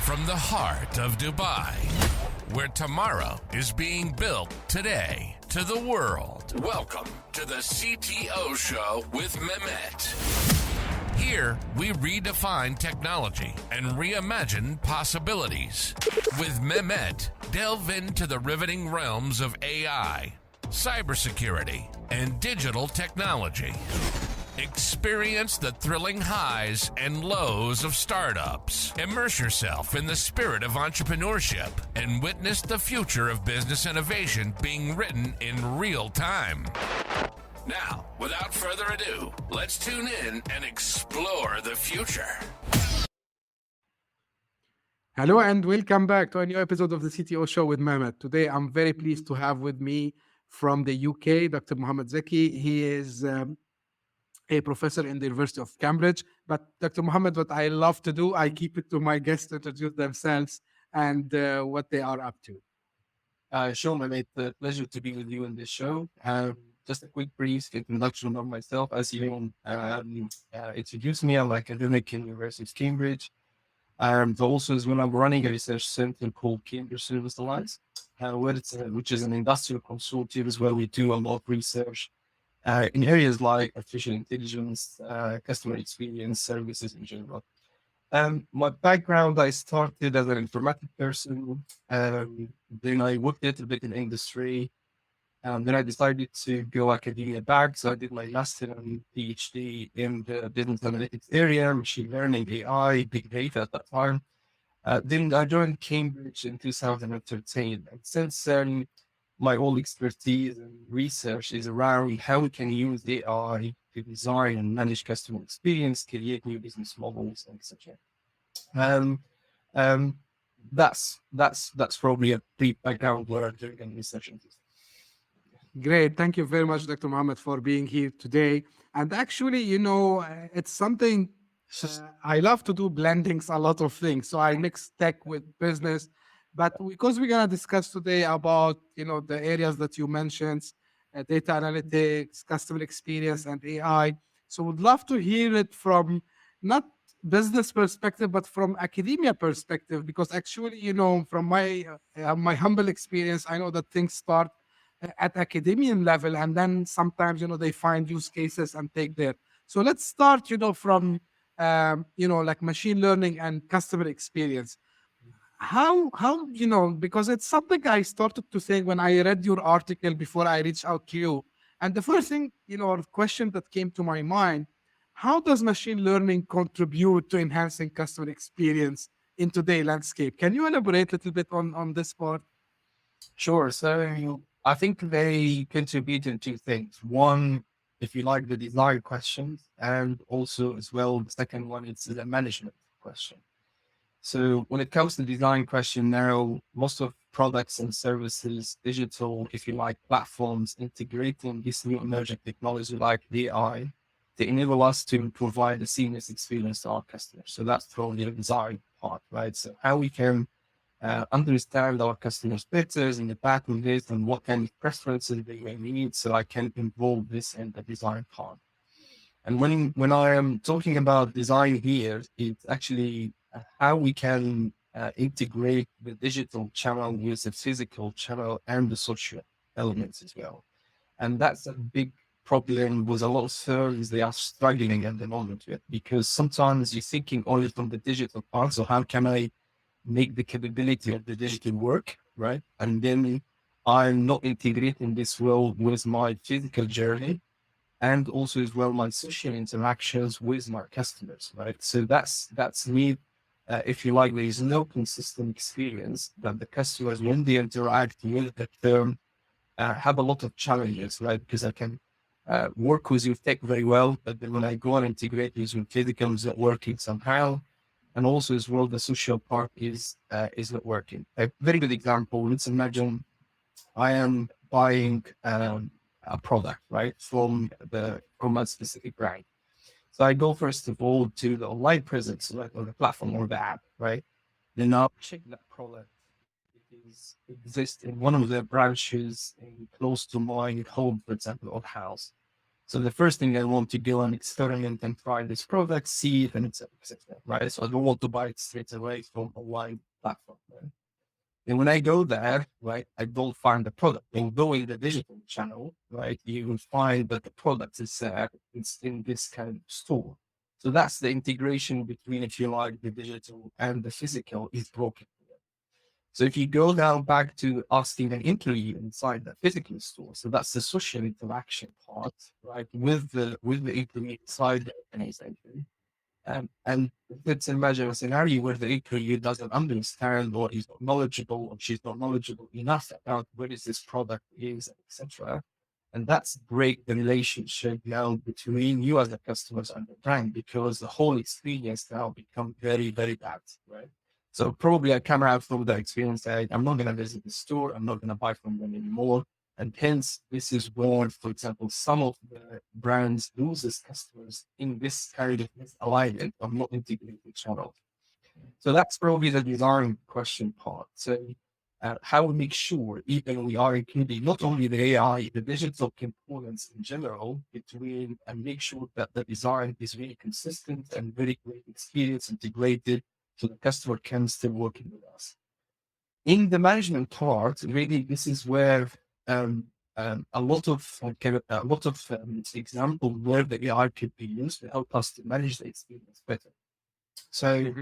From the heart of Dubai, where tomorrow is being built today, to the world. Welcome to the CTO Show with Mehmet. Here, we redefine technology and reimagine possibilities. With Mehmet, delve into the riveting realms of AI, cybersecurity, and digital technology. Experience the thrilling highs and lows of startups. Immerse yourself in the spirit of entrepreneurship and witness the future of business innovation being written in real time. Now, without further ado, let's tune in and explore the future. Hello and welcome back to a new episode of the CTO Show with Mohamed. Today, I'm very pleased to have with me from the UK, Dr. Mohamed Zaki. He is a professor in the University of Cambridge. But Dr. Mohamed, what I love to do, I keep it to my guests to introduce themselves and what they are up to. Sure, Mehmet. Pleasure to be with you in this show. Just a quick brief introduction of myself. As you introduced me, I'm an academic in the University of Cambridge. But also as well, I'm running a research center called Cambridge Service Alliance, which is an industrial consortium as well. We do a lot of research in areas like artificial intelligence, customer experience, services in general. My background, I started as an informatic person. Then I worked a little bit in industry. Then I decided to go academia back. So I did my master and PhD in the business analytics area, machine learning, AI, big data at that time. Then I joined Cambridge in 2013. And since then, my whole expertise and research is around how we can use AI to design and manage customer experience, create new business models, etc. That's probably a brief background where I'm doing research into. Great. Thank you very much, Dr. Mohamed, for being here today. And actually, it's something I love to do, blendings, a lot of things. So I mix tech with business. But because we're going to discuss today about, the areas that you mentioned, data analytics, customer experience, and AI. So would love to hear it from not business perspective, but from academia perspective, because actually, from my humble experience, I know that things start at academian level, and then sometimes, they find use cases and take there. So let's start, from, like machine learning and customer experience. How because it's something I started to think when I read your article before I reached out to you. And the first thing, question that came to my mind, how does machine learning contribute to enhancing customer experience in today's landscape? Can you elaborate a little bit on this part? Sure. So I think they contribute in two things. One, if you like, the design questions, and also as well, the second one, it's the management question. So when it comes to design question now, most of products and services, digital, if you like, platforms, integrating this new emerging technology like AI, they enable us to provide a seamless experience to our customers. So that's probably the design part, right? So how we can understand our customers better in the back of this and what kind of preferences they may need. So I can involve this in the design part. And when I am talking about design here, it's actually how we can integrate the digital channel with the physical channel and the social elements as well. And that's a big problem with a lot of firms. They are struggling at the moment with, because sometimes you're thinking only from the digital part. So how can I make the capability of the digital work, right? And then I'm not integrating this well with my physical journey, and also as well my social interactions with my customers, right? So that's me. If you like, there is no consistent experience that the customers, when they interact with the firm, have a lot of challenges, right? Because I can work with your tech very well, but then when I go and integrate this with physical, is not working somehow. And also as well, the social part is not working. A very good example, let's imagine I am buying a product, right, from a specific brand. So I go first of all to the online presence, like on the platform or the app, right? Then I'll check that product. It exists in one of the branches close to my home, for example, or house. So the first thing I want to go and experiment and try this product, see if and etc. Right. So I don't want to buy it straight away from a wide platform. Right? And when I go there, right, I don't find the product. Although in the digital channel, right, you will find that the product is it's in this kind of store. So that's the integration between, if you like, the digital and the physical is broken. So if you go now back to asking an employee inside the physical store, so that's the social interaction part, right, with the employee inside the organization. And let's imagine a scenario where the employee doesn't understand or is not knowledgeable or she's not knowledgeable enough about what is this product is, etc. And that's break the relationship now between you as the customers and the brand, because the whole experience now become very, very bad, right? So probably I come out from the experience that I'm not going to visit the store, I'm not going to buy from them anymore. And hence, this is where, for example, some of the brands loses customers in this kind of misalignment of not integrated channels. So that's probably the design question part. So how we make sure even we are including not only the AI, the digital components in general between, and make sure that the design is really consistent and very great experience integrated so the customer can still work with us. In the management part, really, this is where a lot of example where the AI could be used to help us to manage the experience better. So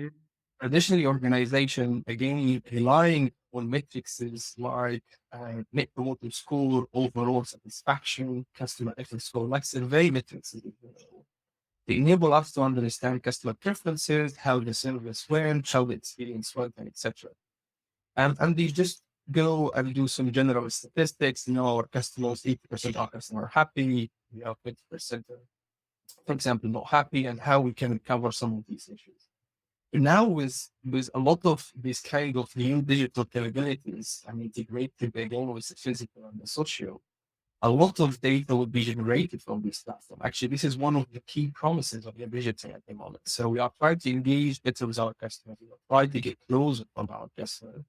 traditionally, organization again relying on metrics like net promoter score, overall satisfaction, customer effort score, like survey metrics. They enable us to understand customer preferences, how the service went, how the experience went, and etc. And they just go and do some general statistics. Our customers, 80% are customer happy, we have 20%, for example, not happy, and how we can recover some of these issues. Now with a lot of these kind of new digital capabilities and integrated again with the physical and the social, a lot of data will be generated from this platform. Actually, this is one of the key promises of the digital at the moment. So we are trying to engage better with our customers. We are trying to get closer from our customers.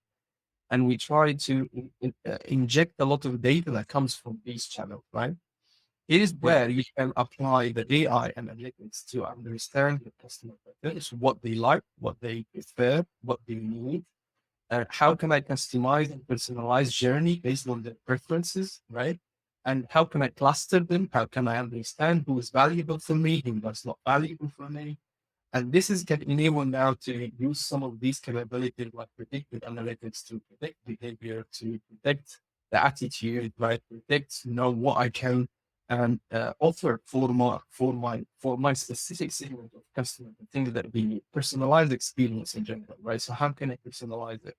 And we try to inject a lot of data that comes from these channels, right? It is where you can apply the AI and analytics to understand the customer preference, what they like, what they prefer, what they need. How can I customize and personalize journey based on their preferences, right? And how can I cluster them? How can I understand who is valuable for me, who is not valuable for me? And this is can enable now to use some of these capabilities like predictive analytics to predict behavior, to predict the attitude, right? Predict, what I can offer for my specific segment of customer, the things that we personalized experience in general, right? So how can I personalize it?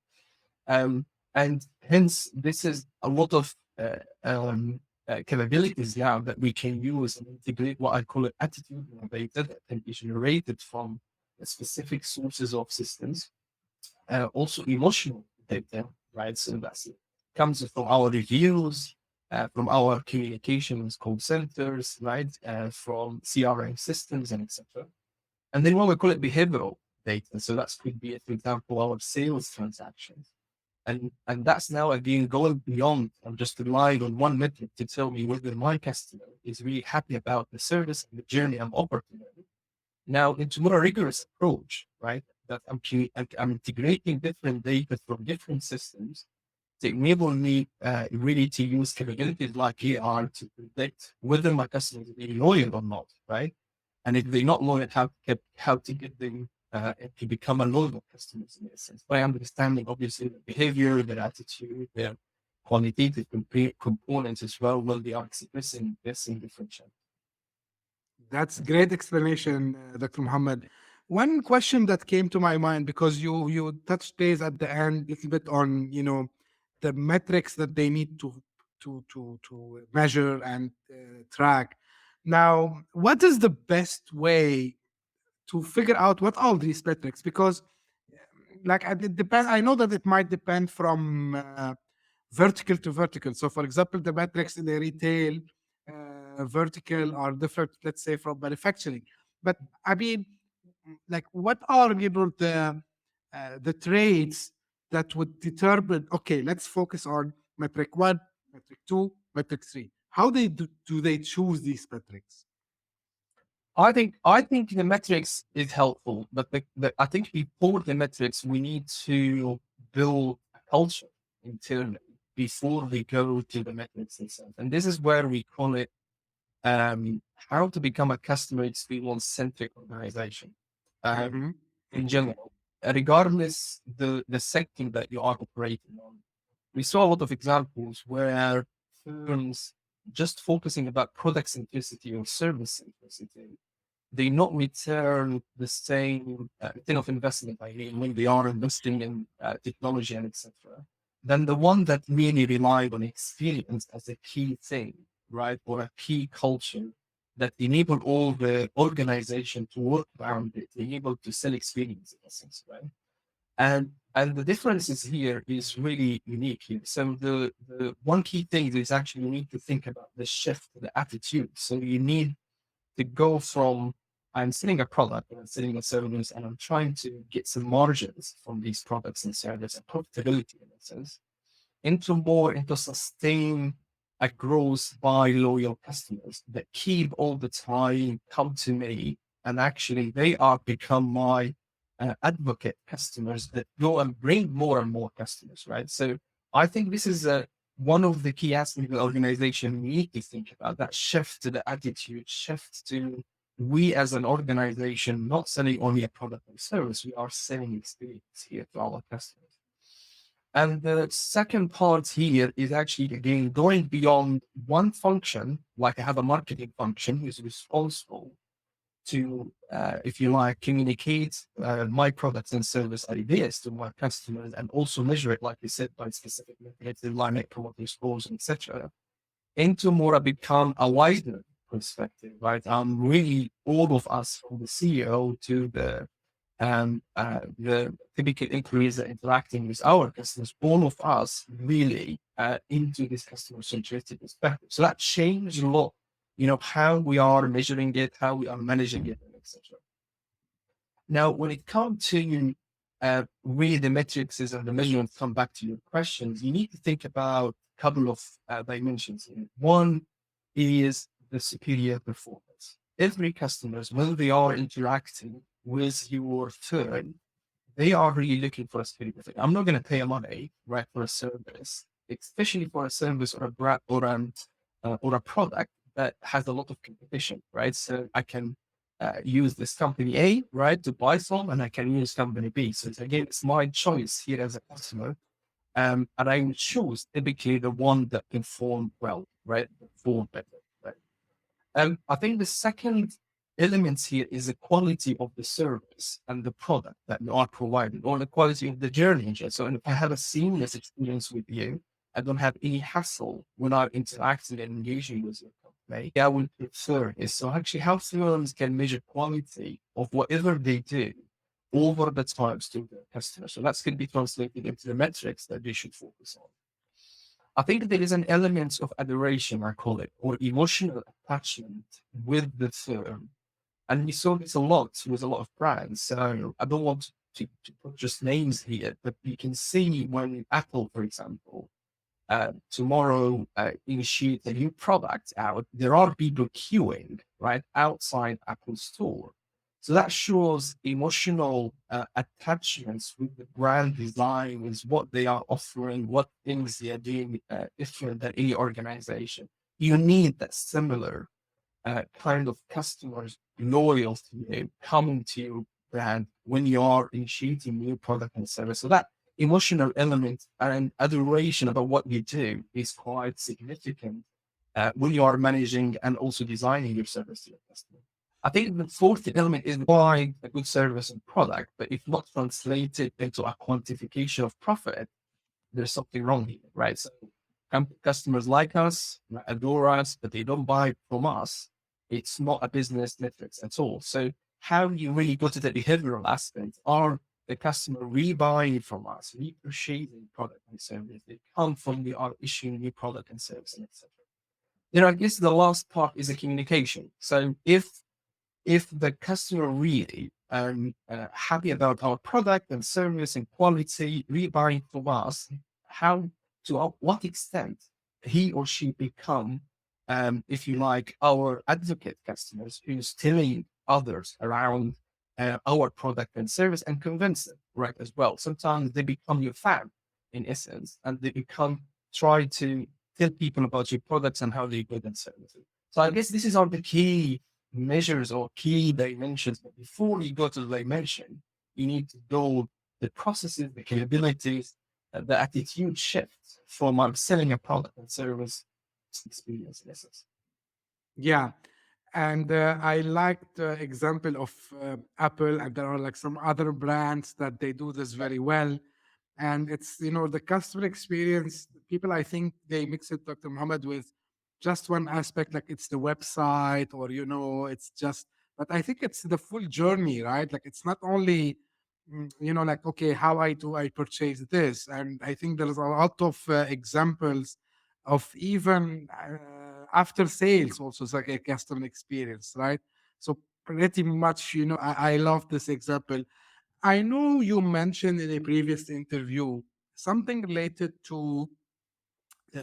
And hence, this is a lot of capabilities now that we can use and integrate what I call it attitudinal data that can be generated from specific sources of systems. Also emotional data, right? So that comes from our reviews, from our communications call centers, right? From CRM systems and etc. And then what we call it behavioral data. So that could be, for example, our sales transactions. And that's now again going beyond. I'm just relying on one metric to tell me whether my customer is really happy about the service and the journey I'm offering them. Now into more rigorous approach, right? That I'm integrating different data from different systems to enable me really to use capabilities like AI to predict whether my customers are loyal or not, right? And if they're not loyal, how to get them to become a loyal customers in a sense, by understanding obviously the behavior, their attitude, their qualitative components as well when they are expressing this in different channels. That's great explanation, Dr. Muhammad. One question that came to my mind, because you touched base at the end a little bit on the metrics that they need to measure and track. Now, what is the best way to figure out what all these metrics? Because it depends. I know that it might depend from vertical to vertical. So, for example, the metrics in the retail vertical are different, let's say, from manufacturing. But I mean, what are the traits that would determine? Okay, let's focus on metric 1, metric 2, metric 3. how do they choose these metrics? I think the metrics is helpful, but I think before the metrics, we need to build a culture internally before we go to the metrics themselves. And this is where we call it how to become a customer experience-centric organization Mhm. in general, regardless the sector that you are operating on. We saw a lot of examples where firms just focusing about product centricity or service centricity, they not return the same return of investment. I mean, when they are investing in technology and etc. Than the one that really relied on experience as a key thing, right, or a key culture that enable all the organization to work around it, enable to sell experience in essence, right? And the differences here is really unique here. So the one key thing is actually you need to think about the shift, the attitude. So you need to go from I'm selling a product and I'm selling a service and I'm trying to get some margins from these products and services and profitability in a sense into sustain a growth by loyal customers that keep all the time come to me and actually they are become my advocate customers that go and bring more and more customers, right? So I think this is one of the key aspects of the organization we need to think about, that shift to the attitude, shift to we as an organization not selling only a product or service, we are selling experience here to our customers. And the second part here is actually, again, going beyond one function, like I have a marketing function who's responsible to, if you like, communicate my products and service ideas to my customers and also measure it, like you said, by specific metrics, like net promoter scores, etc., into more become a wider perspective, right? Really all of us, from the CEO to the typical employees that interacting with our customers, all of us really into this customer centricity perspective. So that changed a lot, how we are measuring it, how we are managing it, etc. Now, when it comes to really the metrics and the measurements, come back to your questions, you need to think about a couple of dimensions here. One is the superior performance. Every customer, when they are interacting with your firm, they are really looking for a superior thing. I'm not going to pay money, right, for a service, especially for a service or a brand or a product that has a lot of competition, right? So I can use this company A, right, to buy from, and I can use company B. So again, it's my choice here as a customer. And I will choose typically the one that perform well, right? Perform better, right? I think the second element here is the quality of the service and the product that you are providing, or the quality of the journey. So if I have a seamless experience with you, I don't have any hassle when I'm interacting and engaging with your company, I would prefer is so actually how firms can measure quality of whatever they do over the times to the customer. So that's going to be translated into the metrics that they should focus on. I think there is an element of adoration, I call it, or emotional attachment with the firm. And we saw this a lot with a lot of brands. So I don't want to put just names here, but you can see when Apple, for example, tomorrow initiate a new product out, there are people queuing right outside Apple Store. So that shows emotional attachments with the brand design, with what they are offering, what things they are doing different than any organization. You need that similar kind of customers loyal to you, coming to your brand when you are initiating new product and service. So that emotional element and adoration about what you do is quite significant when you are managing and also designing your service to your customer. I think the fourth element is why a good service and product, but if not translated into a quantification of profit, there's something wrong here, right? So customers like us, adore us, but they don't buy from us. It's not a business metrics at all. So how you really go to the behavioral aspect, are the customer rebuying from us, repurchasing product and service? They come from, we are issuing new product and service, and etc. Then I guess the last part is the communication. So if the customer really happy about our product and service and quality, rebuying from us, how to what extent he or she become if you like, our advocate customers who's telling others around our product and service and convince them, right, as well. Sometimes they become your fan in essence, and they become try to tell people about your products and how they're good and services. So I guess this is all the key measures or key dimensions. But before you go to the dimension, you need to build the processes, the capabilities, the attitude shift from selling a product and service experience in essence. Yeah. And I like the example of Apple, and there are like some other brands that they do this very well. And it's, the customer experience. People, I think they mix it, Dr. Muhammad, with just one aspect, like it's the website, or, it's just, but I think it's the full journey, right? Like it's not only, like, okay, how I purchase this. And I think there's a lot of examples of even after sales also, it's like a customer experience, right? So pretty much, I love this example. I know you mentioned in a previous interview something related to uh,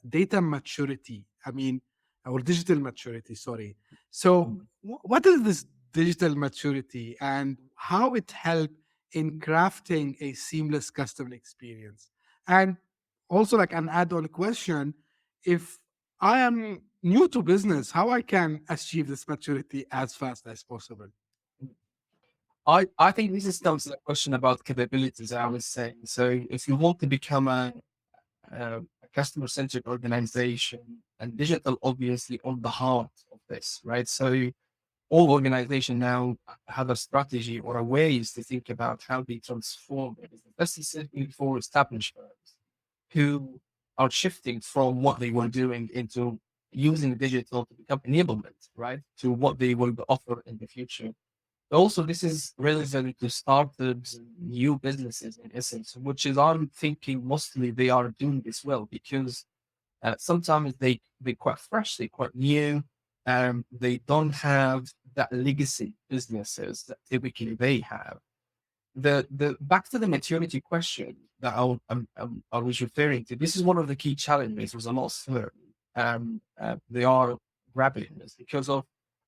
data maturity. I mean, or digital maturity, sorry. So, what is this digital maturity and how it helped in crafting a seamless customer experience? And also, like an add on question, if I am new to business, how I can achieve this maturity as fast as possible? I think this is still a question about capabilities, I was saying. So if you want to become a customer-centric organization, and digital obviously on the heart of this, right? So all organizations now have a strategy or a ways to think about how they transform their business. That's specifically for established firms who are shifting from what they were doing into using digital to become enablement, right? To what they will offer in the future. Also, this is relevant to startups, new businesses in essence, which is I'm thinking mostly they are doing this well because sometimes they quite fresh, they quite new, they don't have that legacy businesses that typically they have. The back to the maturity question that I was referring to. This is one of the key challenges with a lot of firms. They are grappling this because of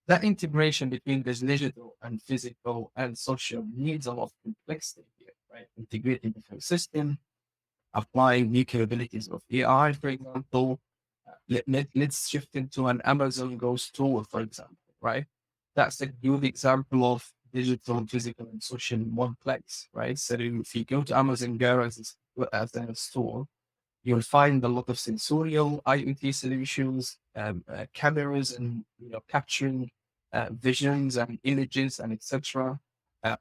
that integration between this digital and physical and social needs a lot of complexity here, right? Integrating different systems, applying new capabilities of AI, for example. Let's shift into an Amazon Go store, for example, right? That's a good example of digital, physical, and social in one place, right? So if you go to Amazon Go as a store, you'll find a lot of sensorial IoT solutions, cameras, and capturing visions and images and etc.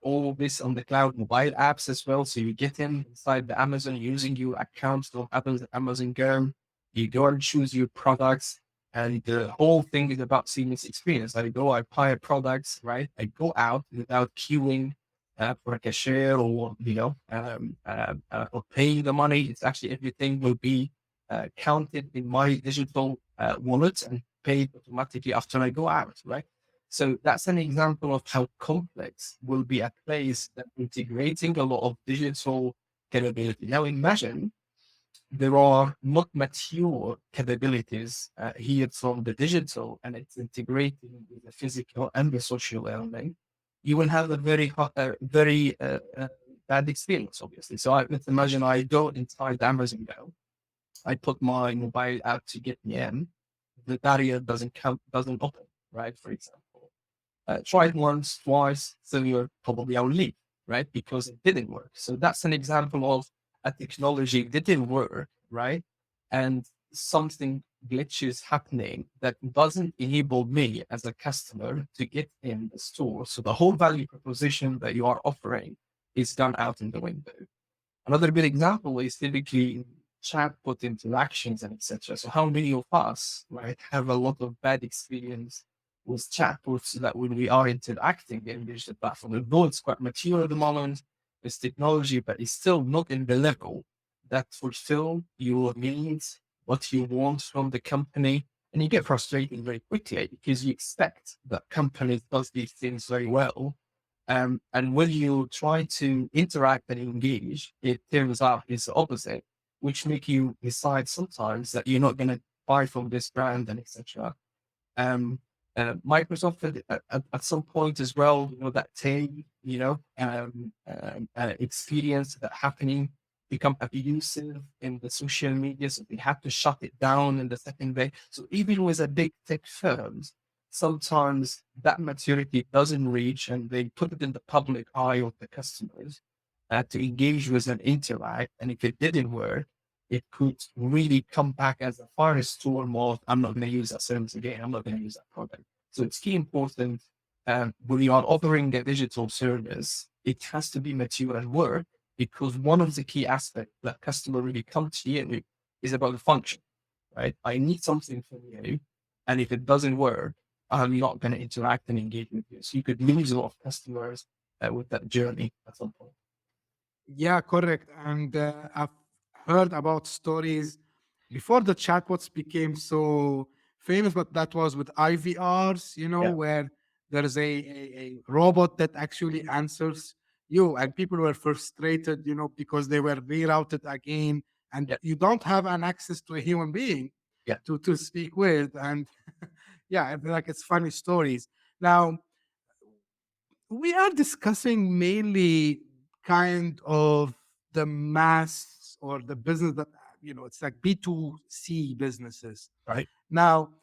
All this on the cloud, mobile apps as well. So you get inside the Amazon using your account to Amazon Go. You go and choose your products, and the whole thing is about seamless experience. I go, I buy products, right? I go out without queuing for a cashier or or paying the money. It's actually everything will be counted in my digital wallet and paid automatically after I go out, right? So that's an example of how complex will be a place that integrating a lot of digital capability. Now imagine there are not mature capabilities here from the digital and it's integrating with the physical and the social element. You will have a very bad experience, obviously. So let's imagine I go inside Amazon Go, I put my mobile app to get me in, the barrier doesn't open, right? For example. Try it once, twice, so you're probably on leave, right? Because it didn't work. So that's an example of a technology that didn't work, right? And something glitches happening that doesn't enable me as a customer to get in the store. So the whole value proposition that you are offering is done out in the window. Another good example is typically chatbot interactions and etc. So how many of us, right, have a lot of bad experience with chatbots that when we are interacting in digital platform, although it's quite mature at the moment, it's technology, but it's still not in the level that fulfill your needs, what you want from the company. And you get frustrated very quickly because you expect that companies does these things very well. And when you try to interact and engage, it turns out it's the opposite, which make you decide sometimes that you're not going to buy from this brand and etc. Microsoft at some point as well, that same, experience that happening become abusive in the social media. So they have to shut it down in the second day. So even with a big tech firms, sometimes that maturity doesn't reach and they put it in the public eye of the customers to engage with and interact. And if it didn't work, it could really come back as a firestorm of, I'm not going to use that service again. I'm not going to use that product. So it's key important when you are offering a digital service, it has to be mature and work, because one of the key aspects that customer really come to you is about the function, right? I need something from you. And if it doesn't work, I'm not going to interact and engage with you. So you could lose a lot of customers with that journey at some point. Yeah, correct. And I've heard about stories before the chatbots became so famous, but that was with IVRs, Yeah. where there's a robot that actually answers you, and people were frustrated, because they were rerouted again, and Yeah. you don't have an access to a human being Yeah. to speak with. And yeah, like it's funny stories. Now, we are discussing mainly kind of the mass or the business that, it's like B2C businesses. Right. Now,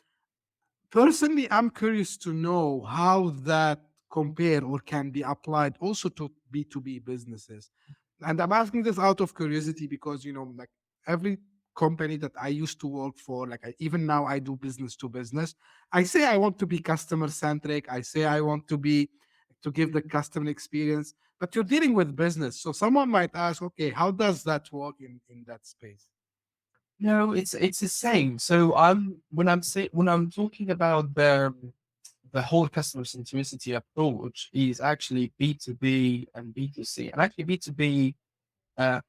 personally, I'm curious to know how that compare or can be applied also to B2B businesses. And I'm asking this out of curiosity because, like every company that I used to work for, like even now I do business to business. I say I want to be customer centric. I say I want to give the customer experience, but you're dealing with business. So someone might ask, okay, how does that work in that space? No, it's the same. So when I'm talking about the whole customer centricity approach is actually B2B and B2C, and actually B2B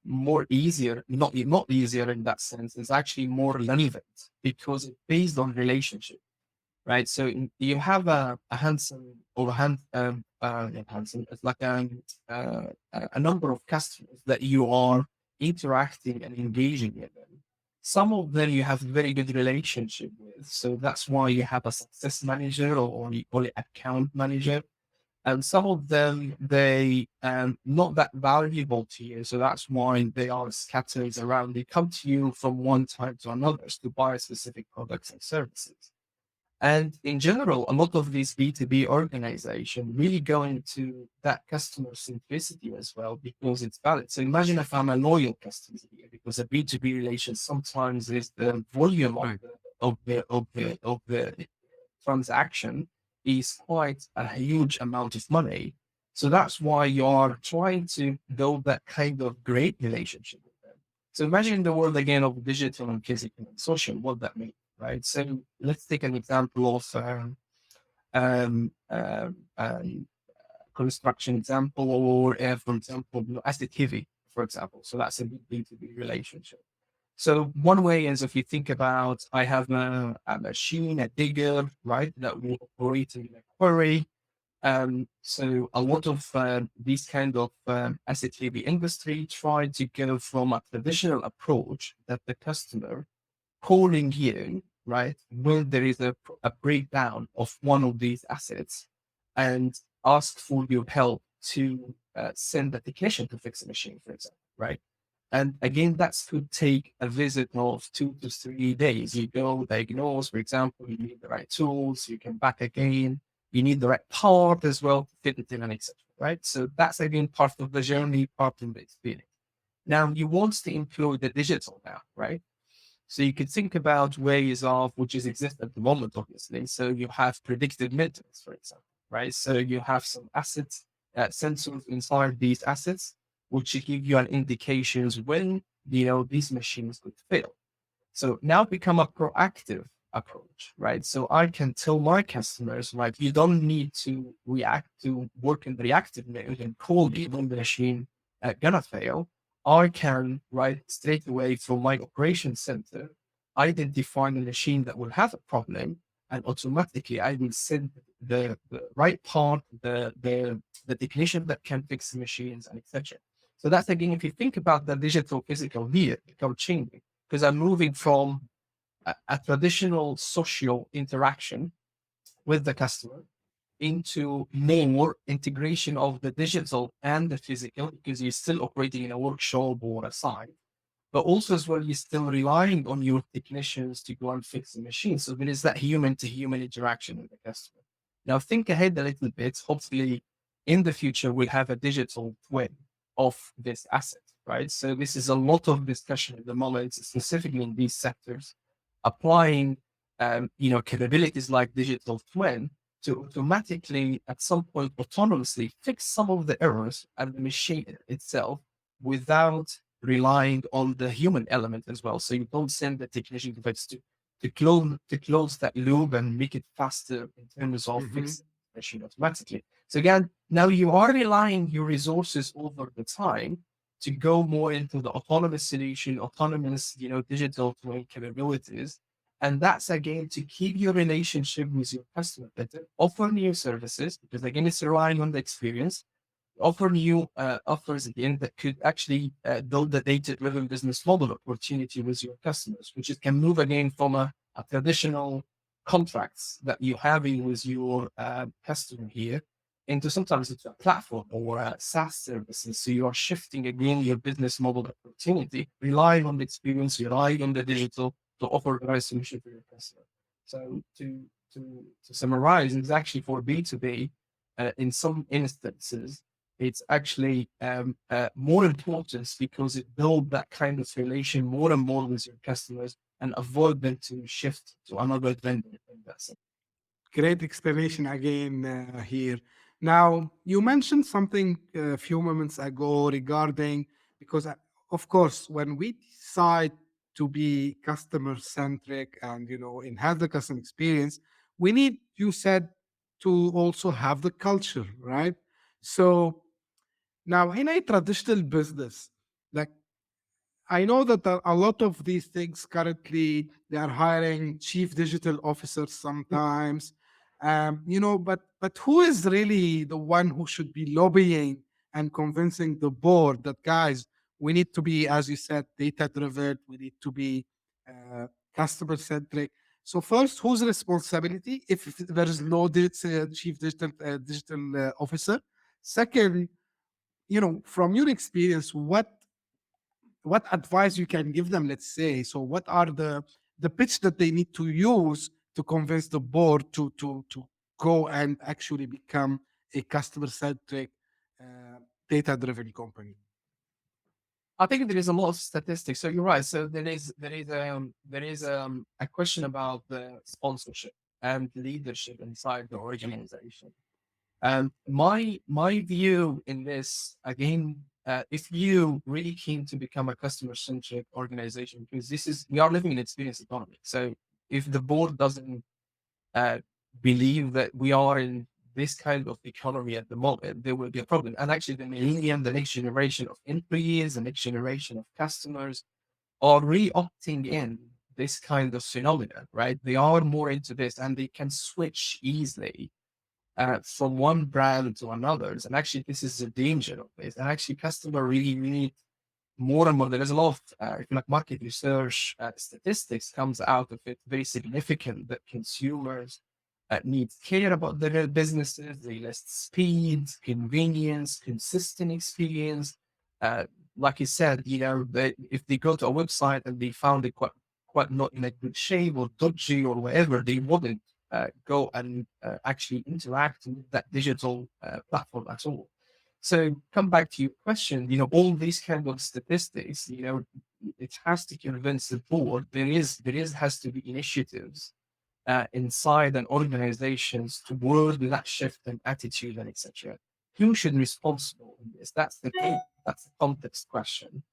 more easier, not easier in that sense. It's actually more relevant because it's based on relationship, right? So you have a handsome or not handsome. It's like a number of customers that you are interacting and engaging with them. Some of them you have very good relationship with, so that's why you have a success manager or you call it account manager. And some of them they not that valuable to you, so that's why they are scattered around. They come to you from one time to another to buy specific products and services. And in general, a lot of these B2B organizations really go into that customer simplicity as well because it's valid. So imagine if I'm a loyal customer here, because a B2B relation sometimes is the volume Right. of the transaction is quite a huge amount of money. So that's why you are trying to build that kind of great relationship with them. So imagine the world again of digital and physical and social, what that means, right? So let's take an example of um, um, um, construction example, or for example, asset heavy, for example. So that's a B2B relationship. So one way is if you think about, I have a machine, a digger, right, that will operate in a quarry. So a lot of these kind of asset heavy industry try to go from a traditional approach that the customer calling you, right, when there is a breakdown of one of these assets and ask for your help to send a technician to fix a machine, for example, right? And again, that could take a visit of 2 to 3 days. You go diagnose, for example, you need the right tools, you come back again, you need the right part as well to fit it in and etc. Right? So that's again part of the journey, part of the experience. Now you want to employ the digital now, right? So you could think about ways of which is exist at the moment, obviously. So you have predictive maintenance, for example, right? So you have some assets, sensors inside these assets, which give you an indications when these machines could fail. So now become a proactive approach, right? So I can tell my customers, like, you don't need to react to work in reactive mode and call me when the machine gonna fail. I can, right, straight away from my operations center, identify the machine that will have a problem, and automatically I will send the right part, the technician that can fix the machines and etc. So that's again, if you think about the digital physical here, become changing because I'm moving from a traditional social interaction with the customer into more integration of the digital and the physical, because you're still operating in a workshop or a site, but also as well, you're still relying on your technicians to go and fix the machine. So there is that human to human interaction with the customer. Now think ahead a little bit. Hopefully in the future, we'll have a digital twin of this asset, right? So this is a lot of discussion at the moment, specifically in these sectors, applying, capabilities like digital twin to automatically, at some point, autonomously fix some of the errors at the machine itself without relying on the human element as well. So you don't send the technician to close that loop and make it faster in terms of fixing the machine automatically. So again, now you are relying your resources over the time to go more into the autonomous solution, autonomous, digital twin capabilities. And that's again to keep your relationship with your customer better, offer new services, because again, it's relying on the experience, offer new offers again that could actually build the data-driven business model opportunity with your customers, which it can move again from a traditional contracts that you're having with your customer here into sometimes it's a platform or a SaaS services. So you are shifting again your business model opportunity, relying on the experience, relying on the digital to offer the right solution for your customer. So to summarize, it's actually for B2B, in some instances, it's actually more important because it builds that kind of relation more and more with your customers and avoid them to shift to another vendor. Great explanation again here. Now, you mentioned something a few moments ago regarding, because of course, when we decide to be customer centric and, enhance the customer experience, we need, you said, to also have the culture, right? So now in a traditional business, like I know that a lot of these things currently they are hiring chief digital officers sometimes, but who is really the one who should be lobbying and convincing the board that guys, we need to be, as you said, data driven, we need to be customer centric. So first, whose responsibility if there is no chief digital officer? Second, from your experience, what advice you can give them, let's say, so what are the pitch that they need to use to convince the board to go and actually become a customer centric data driven company? I think there is a lot of statistics. So you're right. So there is a question about the sponsorship and leadership inside the organization. And my view in this again, if you really keen to become a customer centric organization, because we are living in experience economy. So if the board doesn't uh, believe that we are in this kind of economy at the moment, there will be a problem. And actually, the millennium, the next generation of employees, the next generation of customers are re-opting in this kind of phenomenon, right? They are more into this and they can switch easily from one brand to another. And actually, this is the danger of this. And actually, customer really need more and more. There is a lot of, if you like, market research statistics comes out of it, very significant that consumers need care about their businesses. They list speed, convenience, consistent experience. Like you said, if they go to a website and they found it quite not in a good shape or dodgy or whatever, they wouldn't go and actually interact with that digital platform at all. So come back to your question, all these kind of statistics, it has to convince the board. Has to be initiatives inside an organizations toward that shift in attitude and etc. Who should be responsible in this? That's the context question.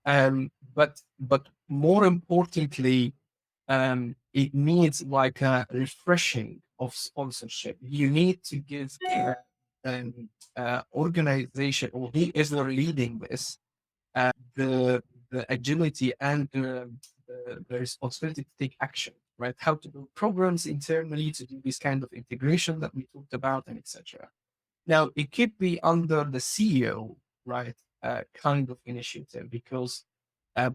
But more importantly, it needs like a refreshing of sponsorship. You need to give organization or who is leading this the agility and the responsibility to take action, right? How to build programs internally to do this kind of integration that we talked about and etc. Now it could be under the CEO, right? Kind of initiative because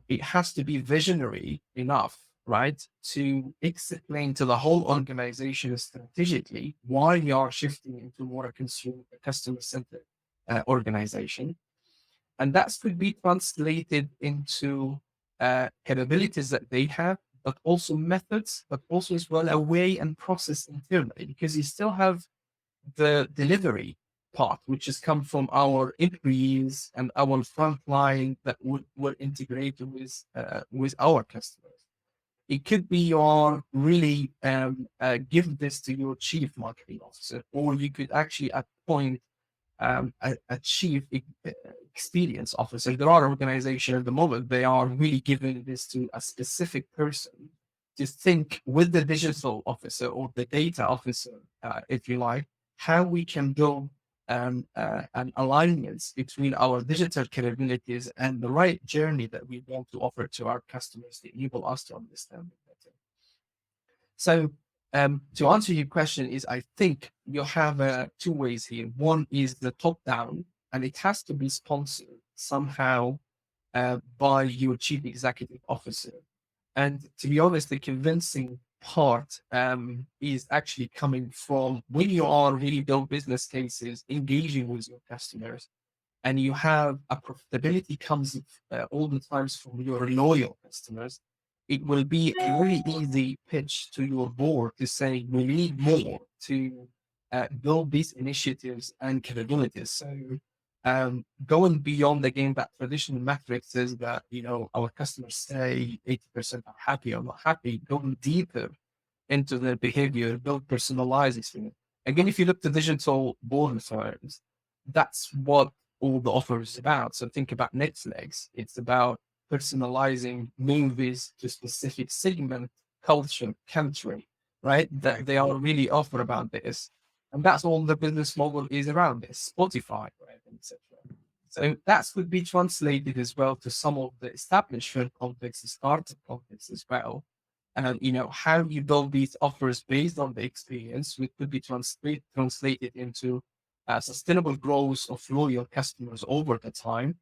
it has to be visionary enough, right? To explain to the whole organization strategically why we are shifting into more customer-centered organization. And that could be translated into capabilities that they have, but also methods, but also as well a way and process internally, because you still have the delivery part, which has come from our employees and our frontline that would integrate with our customers. It could be your really give this to your chief marketing officer, or you could actually appoint a chief experience officer. There are organizations at the moment, they are really giving this to a specific person to think with the digital officer or the data officer, if you like, how we can build an alignment between our digital capabilities and the right journey that we want to offer to our customers to enable us to understand it better. So to answer your question is, I think you have two ways here. One is the top down, and it has to be sponsored somehow by your chief executive officer. And to be honest, the convincing part is actually coming from when you are really build business cases, engaging with your customers, and you have a profitability comes all the times from your loyal customers. It will be a very easy pitch to your board to say, we need more to build these initiatives and capabilities. So going beyond again that traditional metrics is that, you know, our customers say 80% are happy or not happy, going deeper into their behavior, build personalized experience. Again, if you look to digital board firms, that's what all the offer is about. So think about Netflix. It's about personalizing movies to specific segment, culture, country, right? That they are really offer about this. And that's all the business model is around this, Spotify, right, etc. So that would be translated as well to some of the establishment contexts, startup contexts as well. And you know, how you build these offers based on the experience, which could be translated into sustainable growth of loyal customers over the time.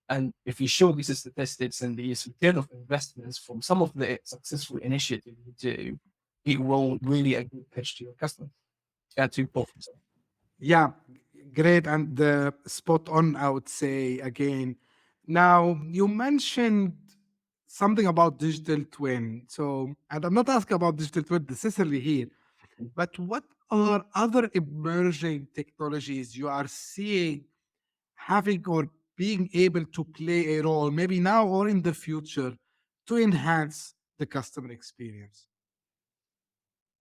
And if you show these statistics and these return of investments from some of the successful initiatives you do, it will really a good pitch to your customers. To both. Yeah, great. And spot on, I would say again. Now, you mentioned something about digital twin. So, and I'm not asking about digital twin necessarily here, but what are other emerging technologies you are seeing having or being able to play a role, maybe now or in the future, to enhance the customer experience?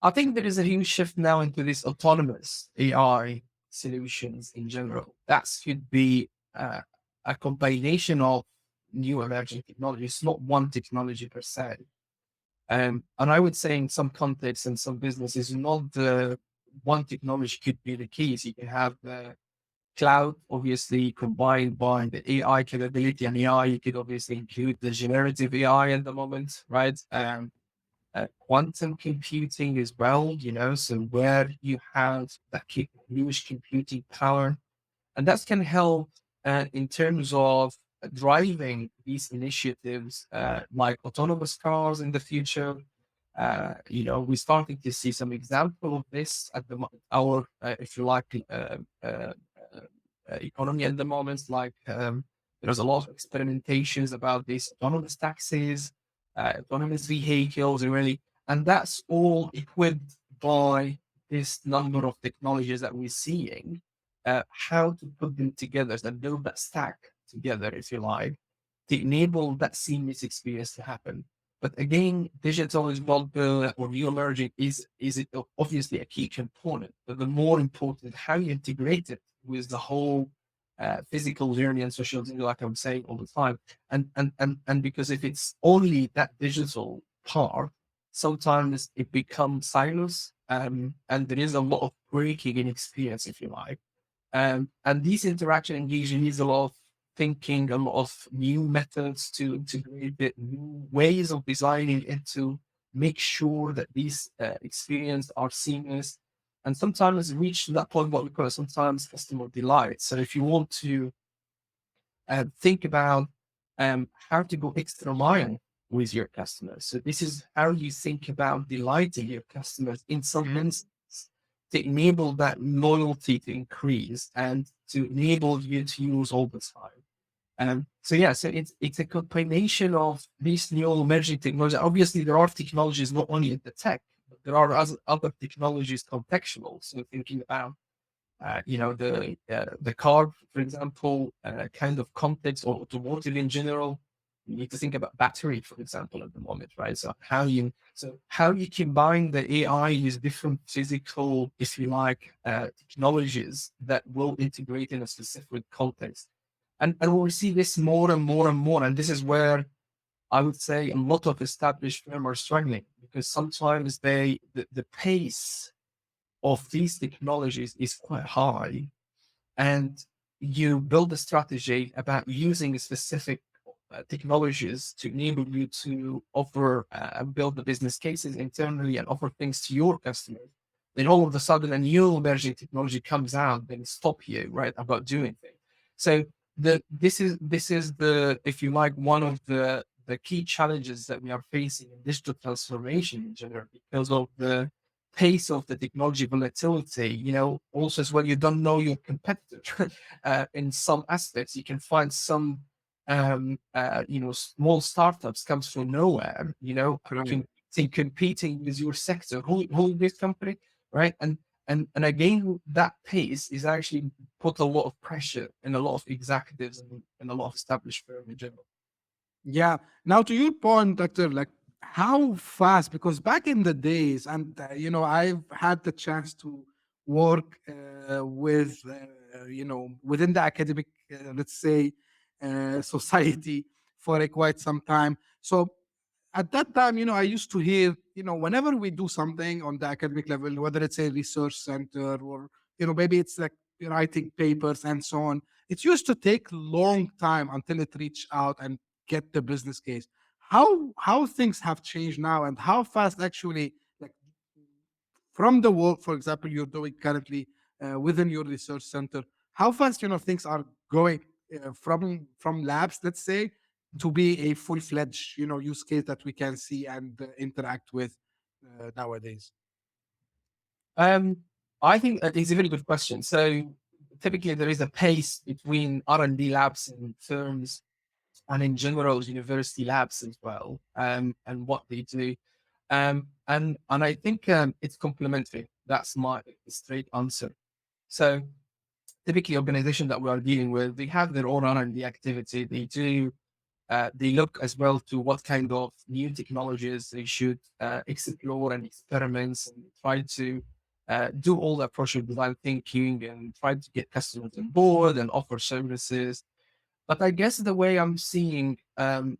I think there is a huge shift now into this autonomous AI solutions in general. That should be a combination of new emerging technologies, not one technology per se. And I would say in some contexts and some businesses, not the one technology could be the case. You can have the cloud, obviously, combined by the AI capability and AI. You could obviously include the generative AI at the moment, right? Quantum computing as well, you know, so where you have that huge computing power, and that can help in terms of driving these initiatives like autonomous cars in the future. You know, we're starting to see some example of this at our, if you like, economy at the moment. Like there's a lot of experimentations about these autonomous taxis, autonomous vehicles, and that's all equipped by this number of technologies that we're seeing. How to put them together and build that stack together, if you like, to enable that seamless experience to happen. But again, digital is not or new emerging is obviously a key component, but the more important how you integrate it with the whole physical journey and social journey, like I'm saying all the time. And because if it's only that digital part, sometimes it becomes silos, and there is a lot of breaking in experience, if you like. And these interaction engagement needs a lot of thinking, a lot of new methods to integrate it, new ways of designing it to make sure that these experiences are seamless. And sometimes reach that point what we call sometimes customer delight. So if you want to think about how to go extra mile with your customers. So this is how you think about delighting your customers in some instance to enable that loyalty to increase and to enable you to use all the time. So it's a combination of these new emerging technologies. Obviously, there are technologies not only in the tech, but there are other technologies contextual. So thinking about the car, for example, kind of context, or automotive in general. You need to think about battery, for example, at the moment, right? So how you combine the AI with different physical, if you like, technologies that will integrate in a specific context. And we'll see this more and more and more. And this is where I would say a lot of established firms are struggling, because sometimes the pace of these technologies is quite high, and you build a strategy about using specific technologies to enable you to offer build the business cases internally and offer things to your customers. Then all of a sudden a new emerging technology comes out, then stop you right about doing things. So this is the, if you like, one of the key challenges that we are facing in digital transformation in general, because of the pace of the technology volatility. Also as well, you don't know your competitor. In some aspects, you can find some small startups comes from nowhere, competing with your sector. Who this company, right? And again, that pace is actually put a lot of pressure in a lot of executives and a lot of established firms in general. Yeah. Now, to your point, Doctor, like how fast, because back in the days, and I've had the chance to work within the academic, let's say, society for quite some time. So at that time, I used to hear, whenever we do something on the academic level, whether it's a research center or, maybe it's like writing papers and so on, it used to take long time until it reached out and get the business case. How things have changed now, and how fast actually, like from the work, for example, you're doing currently within your research center, how fast things are going from labs, let's say, to be a full-fledged use case that we can see and interact with nowadays. I think that is a very good question. So typically there is a pace between R&D labs and firms, and in general university labs as well, and what they do. And I think it's complementary. That's my straight answer. So typically organizations that we are dealing with, they have their own R&D activity. They do, they look as well to what kind of new technologies they should explore and experiments, and try to do all that project design thinking and try to get customers on board and offer services. But I guess the way I'm seeing the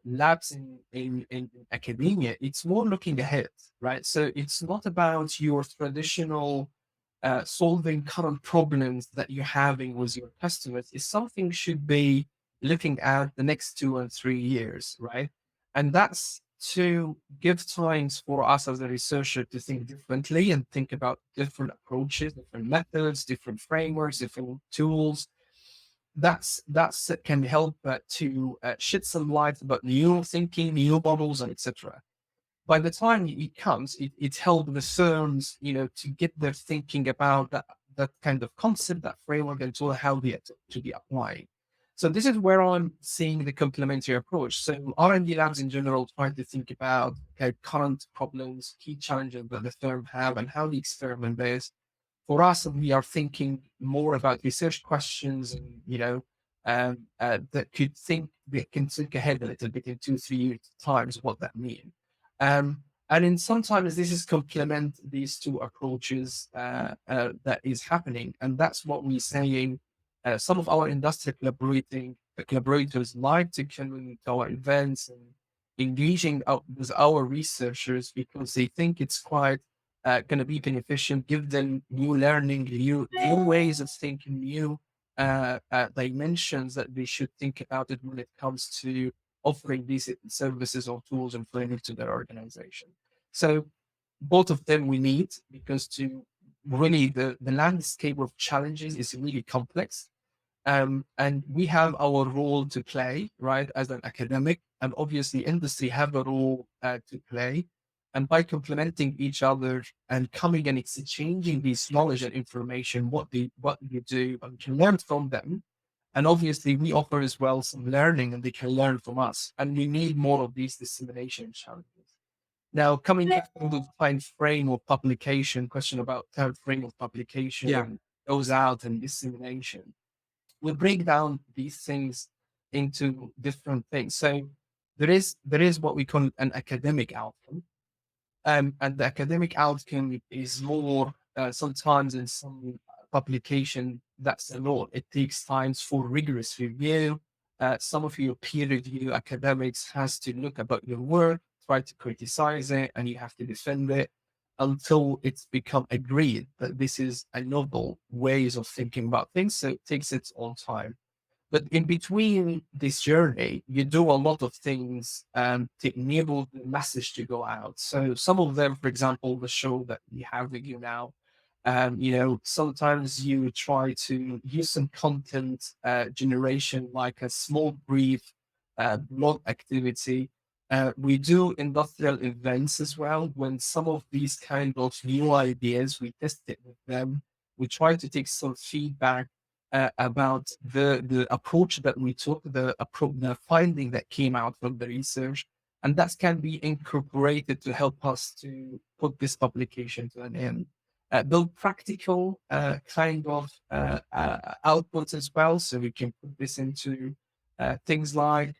labs in academia, it's more looking ahead, right? So it's not about your traditional solving current problems that you're having with your customers. It's something should be looking at the next 2 and 3 years, right? And that's to give times for us as a researcher to think differently and think about different approaches, different methods, different frameworks, different tools. That's can help to shed some light about new thinking, new models, and etc. By the time it comes, it helps the firms, to get their thinking about that kind of concept, that framework, and to how they to be applied. So this is where I'm seeing the complementary approach. So R&D labs in general try to think about current problems, key challenges that the firm have, and how they experiment based. For us, we are thinking more about research questions, and that can think ahead a little bit in 2-3 years times what that means. And in sometimes this is complement these two approaches that is happening, and that's what we're saying. Some of our industry collaborators like to come to our events and engaging with our researchers, because they think it's quite going to be beneficial, give them new learning, new ways of thinking, new dimensions that they should think about it when it comes to offering these services or tools and training to their organization. So both of them we need, because to really the landscape of challenges is really complex. And we have our role to play, right, as an academic, and obviously industry have a role to play. And by complementing each other and coming and exchanging this knowledge and information, what you do, and can learn from them. And obviously we offer as well some learning, and they can learn from us. And we need more of these dissemination challenges. Now, coming back to the time frame of publication, question about time frame of publication, Yeah. goes out and dissemination. We break down these things into different things. So there is what we call an academic outcome. And the academic outcome is more sometimes in some publication, that's a lot. It takes times for rigorous review. Some of your peer review academics has to look about your work, try to criticize it, and you have to defend it until it's become agreed that this is a novel ways of thinking about things. So it takes its own time. But in between this journey, you do a lot of things to enable the message to go out. So some of them, for example, the show that we have with you now, sometimes you try to use some content generation, like a small brief blog activity. We do industrial events as well. When some of these kind of new ideas, we test it with them. We try to take some feedback about the approach that we took, the finding that came out from the research, and that can be incorporated to help us to put this publication to an end. Build practical kind of outputs as well, so we can put this into things like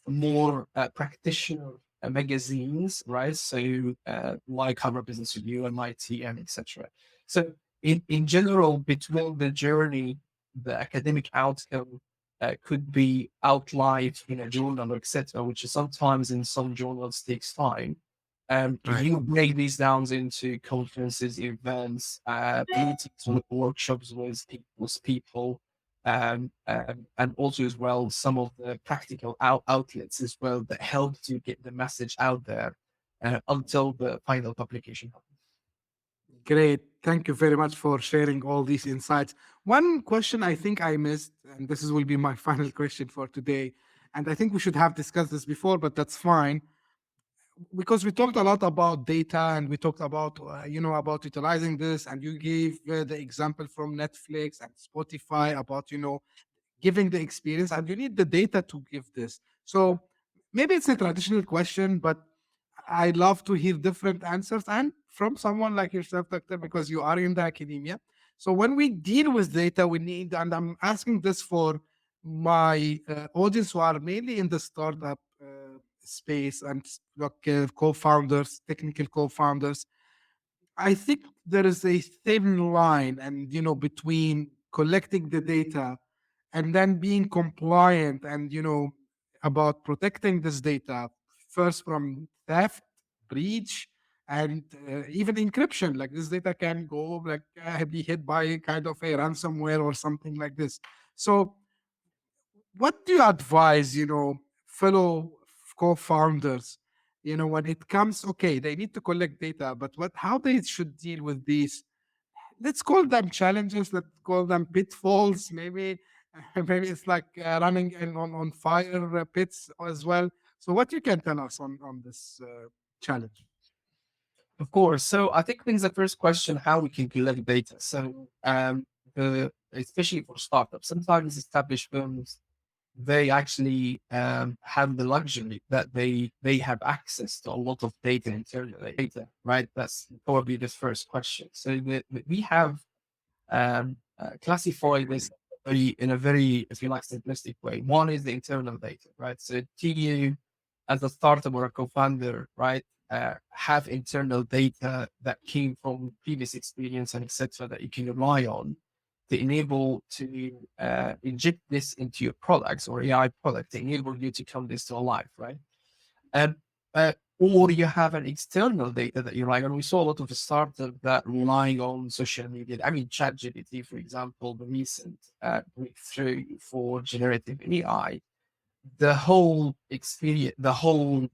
more practitioner magazines, right? So like Harvard Business Review, MIT, and etc. So in general, between the journey, the academic outcome could be outlined in a journal, etc., which is sometimes in some journals takes time. Right. You break these down into conferences, events, meetings, workshops with people, and also as well some of the practical outlets as well that help to get the message out there until the final publication happens. Great. Thank you very much for sharing all these insights. One question I think I missed, and this will be my final question for today, and I think we should have discussed this before, but that's fine, because we talked a lot about data and we talked about, about utilizing this, and you gave the example from Netflix and Spotify about, giving the experience, and you need the data to give this. So maybe it's a traditional question, but I love to hear different answers and from someone like yourself, doctor, because you are in the academia. So when we deal with data, we need, and I'm asking this for my audience who are mainly in the startup space and like co-founders, technical co-founders. I think there is a thin line, and between collecting the data and then being compliant, and about protecting this data first from theft, breach, and even encryption. Like this data can go like be hit by kind of a ransomware or something like this. So what do you advise, fellow co-founders, when it comes, okay, they need to collect data, but how they should deal with these, let's call them challenges, let's call them pitfalls, maybe, maybe it's like running on fire pits as well. So what you can tell us on this challenge? Of course. So I think there's the first question, how we can collect data. So especially for startups, sometimes established firms, they actually have the luxury that they have access to a lot of data internally, right? That's probably the first question. So we have classified this in a very, if you like, simplistic way. One is the internal data, right? So to you as a startup or a co-founder, right, have internal data that came from previous experience and etc. that you can rely on to enable to inject this into your products or AI product to enable you to come this to life, right? And or you have an external data that you rely on. We saw a lot of startups that relying on social media. I mean, ChatGPT, for example, the recent breakthrough for generative AI, the whole experience, the whole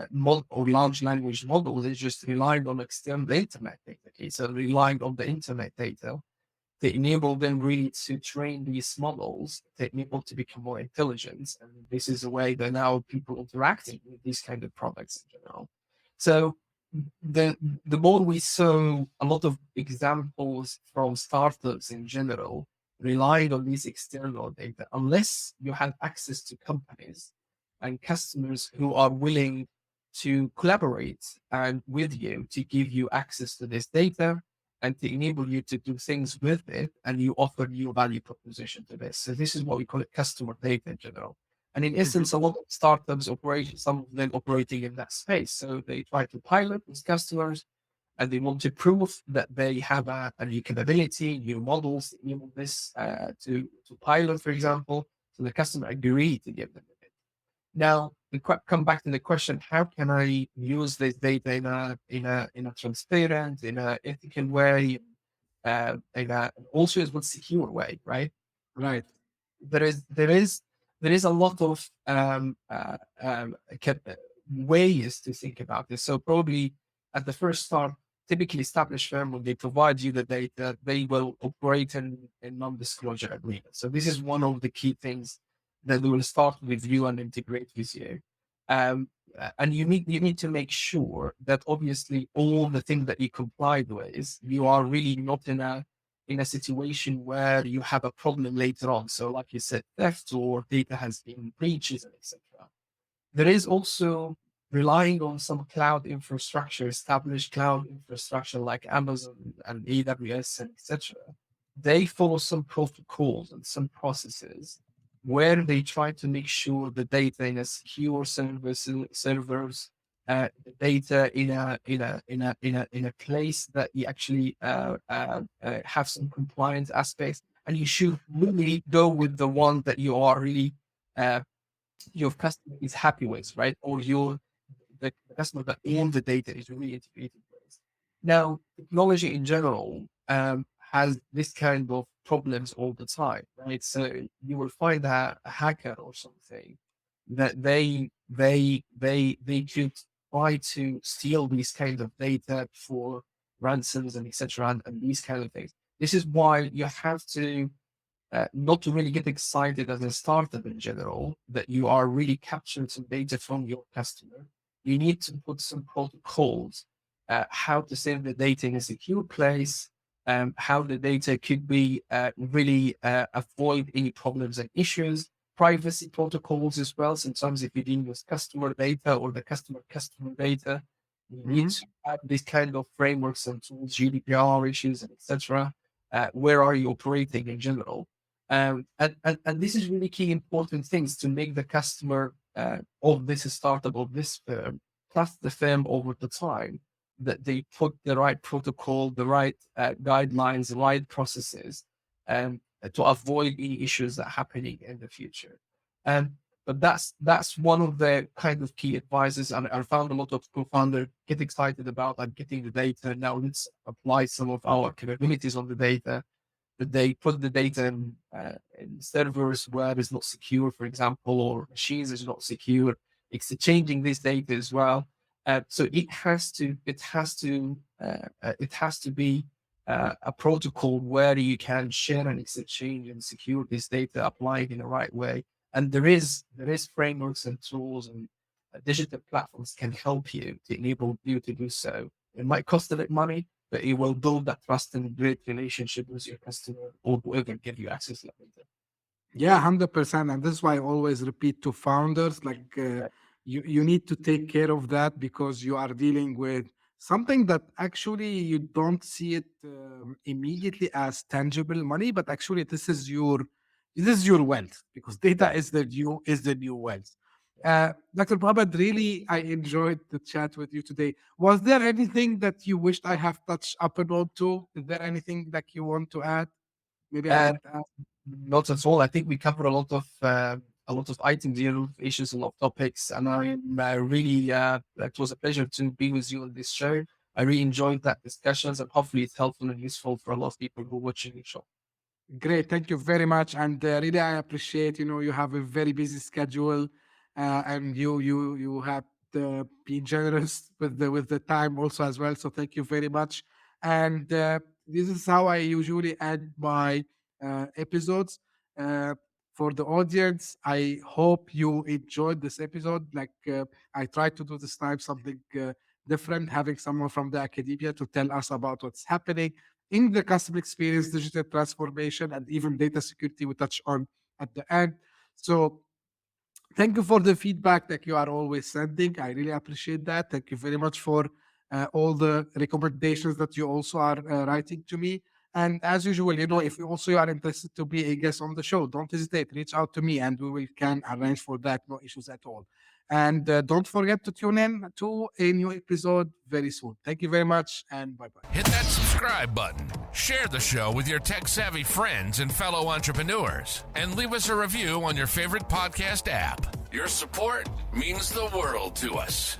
model or large language model is just relying on external internet data. Okay? So relying on the internet data to enable them really to train these models, to enable to become more intelligent. And this is a way that now people interacting with these kind of products in general. So the the more we saw a lot of examples from startups in general relying on these external data, unless you have access to companies and customers who are willing to collaborate and with you to give you access to this data and to enable you to do things with it, and you offer new value proposition to this. So this is what we call it customer data in general. And in Mhm. essence, a lot of startups operate, some of them operating in that space. So they try to pilot with customers and they want to prove that they have a new capability, new models, enable this to pilot, for example. So the customer agree to give them it. Now, we come back to the question: how can I use this data in a transparent, in a ethical way, in a also as well secure way, right? Right. there is there is there is a lot of ways to think about this. So probably at the first start, typically established firm, when they provide you the data, they will operate in non-disclosure agreement. So this is one of the key things that they will start with you and integrate with you. And you need to make sure that obviously all the things that you complied with, you are really not in a situation where you have a problem later on. So, like you said, theft or data has been breaches, etc. There is also relying on some cloud infrastructure, established cloud infrastructure like Amazon and AWS and etc. They follow some protocols and some processes where they try to make sure the data in a secure servers, the data in a place that you actually have some compliance aspects, and you should really go with the one that you are really uh, your customer is happy with, right? Or the customer that all the data is really integrated with. Now, technology in general has this kind of problems all the time, right? So you will find a hacker or something that they could try to steal these kind of data for ransoms and etc. And these kind of things. This is why you have to not to really get excited as a startup in general, that you are really capturing some data from your customer. You need to put some protocols, how to save the data in a secure place, how the data could be really avoid any problems and issues, privacy protocols as well. Sometimes if you're dealing with customer data or the customer data, you need Mhm. to have these kind of frameworks and tools, GDPR issues, etc. Where are you operating in general? And this is really key important things to make the customer of this startup of this firm trust the firm over the time, that they put the right protocol, the right guidelines, the right processes to avoid any issues that are happening in the future. Um, but that's one of the kind of key advices. And I found a lot of co-founders get excited about like getting the data. Now let's apply some of our capabilities on the data, that they put the data in servers where it's not secure, for example, or machines is not secure, exchanging this data as well. So it has to be a protocol where you can share and exchange and secure this data, applied in the right way. And there is frameworks and tools and digital platforms can help you to enable you to do so. It might cost a bit money, but it will build that trust and great relationship with your customer or whoever give you access to that data. Yeah, 100%. And this is why I always repeat to founders, like Right. you need to take care of that, because you are dealing with something that actually you don't see it immediately as tangible money, but actually this is your wealth, because data Yeah. is the new wealth. Dr. Mohammed, really, I enjoyed the chat with you today. Was there anything that you wished I have touched up on to? Is there anything that you want to add? Maybe I Uh, didn't ask. Not at all. I think we covered a lot of items here, issues, a lot of topics, and I really it was a pleasure to be with you on this show. I really enjoyed that discussions, and hopefully it's helpful and useful for a lot of people who are watching the show. Great, thank you very much, and really I appreciate. You have a very busy schedule, and you have been generous with the time also as well. So thank you very much, and this is how I usually end my episodes. Uh, for the audience, I hope you enjoyed this episode. I tried to do this time something different, having someone from the academia to tell us about what's happening in the customer experience, digital transformation, and even data security we touch on at the end. So thank you for the feedback that you are always sending. I really appreciate that. Thank you very much for all the recommendations that you also are writing to me. And as usual, if you also are interested to be a guest on the show, don't hesitate. Reach out to me, and can arrange for that. No issues at all. And don't forget to tune in to a new episode very soon. Thank you very much, and bye bye. Hit that subscribe button, share the show with your tech-savvy friends and fellow entrepreneurs, and leave us a review on your favorite podcast app. Your support means the world to us.